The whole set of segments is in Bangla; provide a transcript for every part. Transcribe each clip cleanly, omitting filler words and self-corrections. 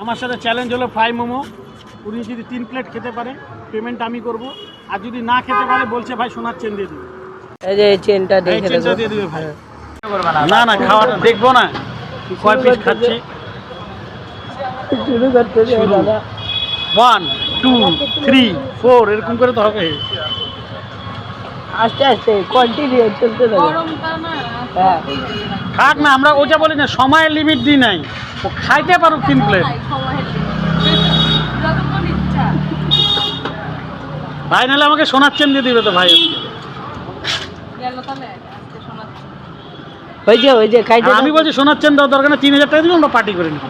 আমার সাথে চ্যালেঞ্জ হলো ফ্রাই মোমো। উনি যদি 3 প্লেট খেতে পারে পেমেন্ট আমি করব, আর যদি না খেতে পারে বলছে ভাই সোনার চেন দিয়ে দিবে। এই যে চেনটা এই চেনটা দিয়ে দিবে ভাই। না না খাওয়াটা দেখবো না কয় পিস খাচ্ছি। শুরু করতে যাও দাদা। 1 2 3 4 এরকম করে তো হবে। আস্তে আস্তে কন্টিনিউ চলতে থাকো। হ্যাঁ খাক না, আমরা ওটা বলি না সময়ের লিমিট দিই নাই, ও খাইতে পারো 3 প্লেট। ভাই নাহলে আমাকে সোনার চেন দিয়ে দিবে তো ভাই। ওই যে খাইতে আমি বলছি সোনার চেন দেওয়ার দরকার না, 3000 টাকা দিবে আমরা পার্টি করে নিব।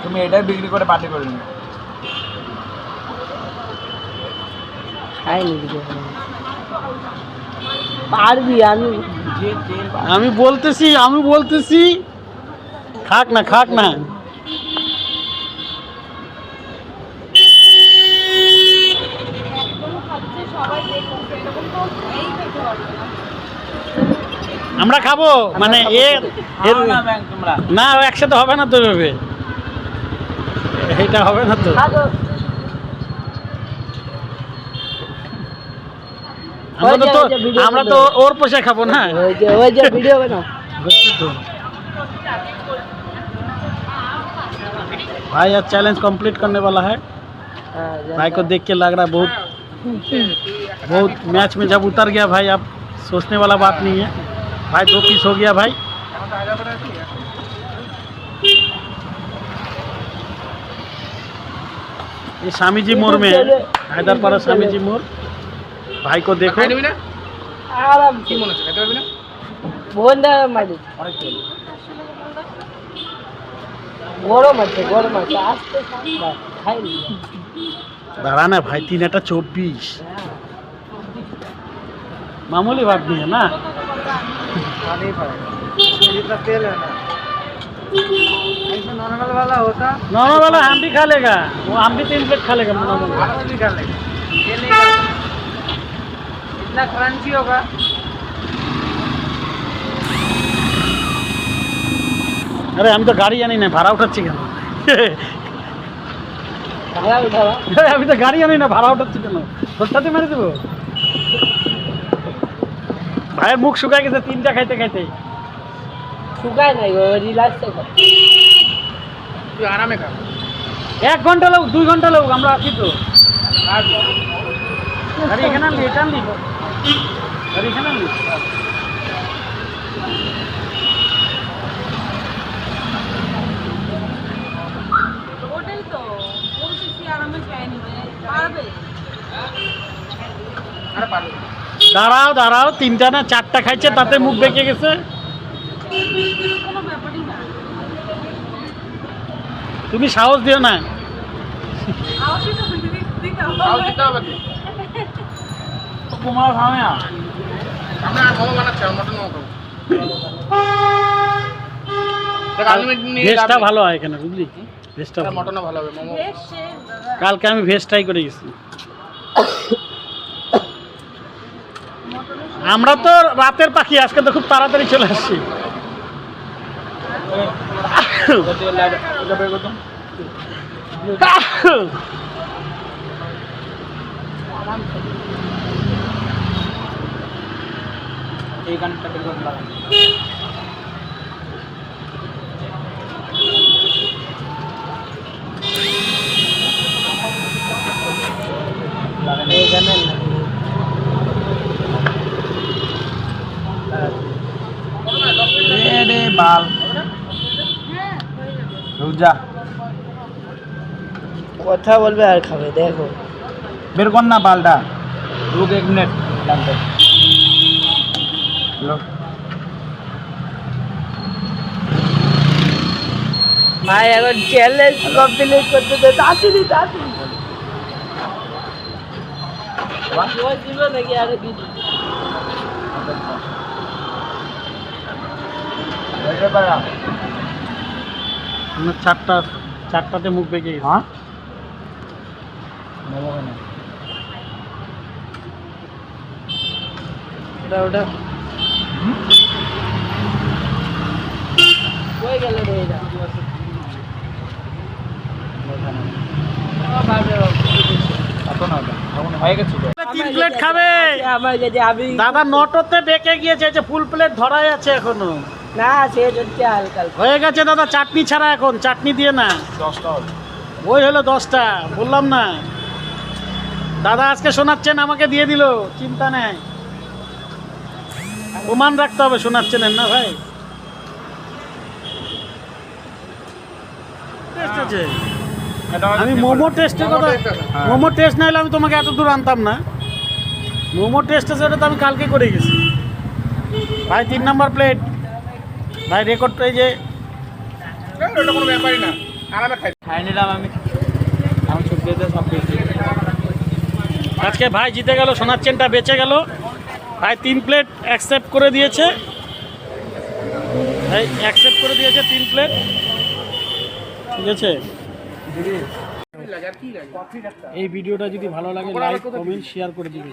তুমি এটাই বিক্রি করে পার্টি করে নিও। খাইনি দিকে পারবি। আমি বলতেছি খাক না আমরা খাবো মানে না একসাথে হবে না তো ভেবে, এটা হবে না তো। আমরা তো ওর পয়সা খাবো না। ওই যে ভিডিও বানাও। भाई आज चैलेंज कंप्लीट करने वाला है। भाई को देख के लग रहा है बहुत मैच में जब उतर गया भाई, अब सोचने वाला बात नहीं है। भाई 2 पीस हो गया भाई। ये स्वामी जी मोड़ में है, हैदरपाड़ा स्वामी जी मोड़। भाई को देखो আরাম কি মনে হচ্ছে খেতে পারবি না? বন্ধা মারি গরম আছে আস্তে খাই दाड़ा ना भाई 3 একটা 24 मामूली बात नहीं है ना। तेल है ना, ऐसा नॉर्मल वाला होता नॉर्मल वाला हम भी खा लेगा, वो हम भी 3 प्लेट खा लेगा नॉर्मल वाला। भी खा लेगा, ये नहीं खा इतना क्रंची होगा। अरे हम तो गाड़ी आनी नहीं भाड़ा उठाচ্ছি কেন? ভাড়া উঠাবা। আমি তো গাড়ি আনি না ভাড়া উঠাচ্ছি কেন? তোরটাতে মেরে দেবো। ভাইয়ের মুখ শুকায় গেছে 3টা খাইতে খাইতে। শুকায় নাই গো, রিল্যাক্সে খাও। তুই আরামে খা। 1 ঘন্টা লোক 2 ঘন্টা লোক আমরা আছি তো। আরে এখানে আনলি এটা আনলি, আরে এখানে আনলি। ওটাই তো বলতেছি আরামে খাই নিবে পারবে। আরে পারো। দাঁড়াও 3টা না 4টা খাইছে তাতে মুখ বেঁকে গেছে। কোনো ব্যাপারই না। তুমি সাহস দিও না। আওয়াজই তো দিতে খাও দিতে হবে তো কুমার খাবে না। আমরা মোমো বানাচ্ছি, মটন মোমো খাবো। দেখ আনলিমিটেড নিয়ে ভেজটা ভালো হয় এখানে বুঝলি, ভেজটা ভালো। মটনও ভালো হবে মোমো। বেশ দাদা কালকে আমি ভেজ ট্রাই করে গেছি। আমরা তো রাতের পাখি, আজকে তো খুব তাড়াতাড়ি চলে আসছি। এই গানটা বের করে লাগা। এখানে রে বাল রুক যা, কথা বলবে আর খাবে দেখো। বের কর না বালটা। রুক 1 মিনিট লাগবে। ভাই এখন চ্যালেঞ্জ কমপ্লিট করতে তো তাড়াতাড়ি ছিল নাকি আরে কি আমার 4টাতে মুখ বেঁকে গেছে। হ্যাঁ ওটা কই গেল রে এটা? হয়ে গেছে তো। 3 প্লেট খাবে আমার কাছে আমি দাদা নটোতে বেঁকে গিয়েছে, যে ফুল প্লেট ধরাই আছে এখনো। না শেষ হচ্ছে হালকা হালকা। হয়ে গেছে দাদা, চাটনি ছাড়া এখন, চাটনি দিয়ে না। 10টা হবে। ওই হলো 10টা, বললাম না দাদা আজকে শোনাচ্ছেন, আমাকে দিয়ে দিল, চিন্তা নেই, প্রমাণ রাখতে হবে শোনাচ্ছেন না ভাই। টেস্ট আছে। আমি মোমো টেস্টের কথা, মোমো টেস্ট না হলে আমি তোমাকে এত দূর আনতাম না। মোমো টেস্ট আছে, ওটা তো আমি কালকে করে গেছি ভাই। 3 নাম্বার প্লেট ভাই, রেকর্ড এই যে ওটা কোনো ব্যাপারই না, আরামে খাই। খাই নিলাম আমি, আমার চুপিতে সব পেয়েছি। আজকে ভাই জিতে গেল, শোনাচ্ছেনটা বেঁচে গেল ভাই। 3 প্লেট অ্যাকসেপ্ট করে দিয়েছে ভাই, অ্যাকসেপ্ট করে দিয়েছে 3 প্লেট, ঠিক আছে। এই ভিডিওটা যদি ভালো লাগে লাইক কমেন্ট শেয়ার করে দিবেন।